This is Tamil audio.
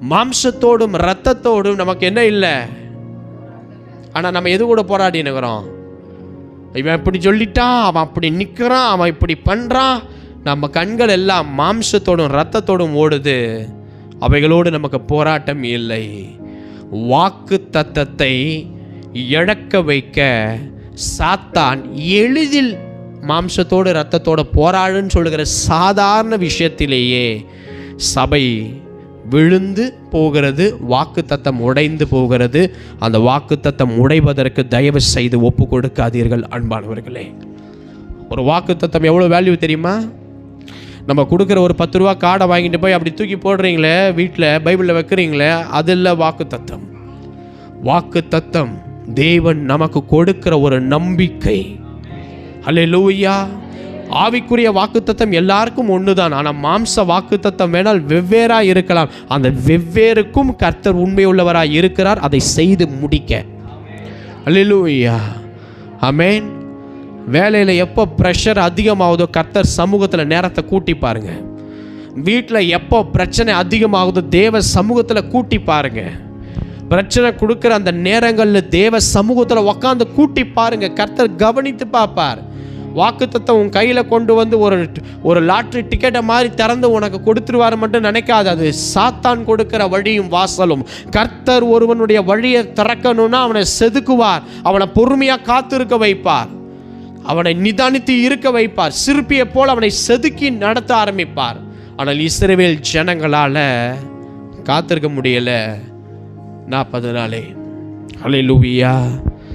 மாம்சத்தோடும் இரத்தத்தோடும் நமக்கு என்ன இல்லை. ஆனால் நம்ம எது கூட போராடி நிற்கிறோம்? இவன் இப்படி சொல்லிட்டான், அவன் அப்படி நிற்கிறான், அவன் இப்படி பண்ணுறான். நம்ம கண்கள் எல்லாம் மாம்சத்தோடும் இரத்தத்தோடும் ஓடுது. அவைகளோடு நமக்கு போராட்டம் இல்லை. வாக்கு தத்தத்தை இழக்க வைக்க சாத்தான் எளிதில் மாம்சத்தோடு இரத்தத்தோடு போராடுன்னு சொல்லுகிற சாதாரண விஷயத்திலேயே சபை விழுந்து போகிறது, வாக்கு தத்தம் உடைந்து போகிறது. அந்த வாக்கு தத்தம் உடைவதற்கு தயவு செய்து ஒப்பு கொடுக்காதீர்கள் அன்பானவர்களே. ஒரு வாக்கு தத்தம் எவ்வளோ வேல்யூ தெரியுமா? நம்ம கொடுக்குற ஒரு 10 ரூபா கார்டை வாங்கிட்டு போய் அப்படி தூக்கி போடுறீங்களே, வீட்டில் பைபிளில் வைக்கிறீங்களே, அது இல்லை வாக்கு தத்தம். வாக்கு தத்தம் தேவன் நமக்கு கொடுக்கிற ஒரு நம்பிக்கை. அல்லேலூயா. ஆவிக்குரிய வாக்குத்தத்தம் எல்லாருக்கும் ஒன்றுதான். ஆனால் மாம்ச வாக்குத்தத்தம் வேணால் வெவ்வேறாக இருக்கலாம். அந்த வெவ்வேறுக்கும் கர்த்தர் உண்மையுள்ளவராக இருக்கிறார் அதை செய்து முடிக்க. அல்லேலூயா, ஆமென். வேலையில் எப்போ ப்ரெஷர் அதிகமாகுதோ கர்த்தர் சமூகத்தில் நேரத்தை கூட்டி பாருங்க. வீட்டில் எப்போ பிரச்சனை அதிகமாகுதோ தேவ சமூகத்தில் கூட்டி பாருங்க. பிரச்சனை கொடுக்குற அந்த நேரங்களில் தேவ சமூகத்தில் உக்காந்து கூட்டி பாருங்க. கர்த்தர் கவனித்து பார்ப்பார். வாக்குத்தத்தம் உன் கையில் கொண்டு வந்து ஒரு லாட்ரி டிக்கெட்டை மாதிரி திறந்து உனக்கு கொடுத்துருவாரு மட்டும் நினைக்காது. அது சாத்தான் கொடுக்கிற வழியும் வாசலும். கர்த்தர் ஒருவனுடைய வழியை திறக்கணும்னா அவனை செதுக்குவார், அவனை பொறுமையாக காத்திருக்க வைப்பார், அவனை நிதானித்து இருக்க வைப்பார், சிற்பியை போல் அவனை செதுக்கி நடத்த ஆரம்பிப்பார். ஆனால் இஸ்ரவேல் ஜனங்களால் காத்திருக்க முடியலை 40 நாளே. அல்லேலூயா.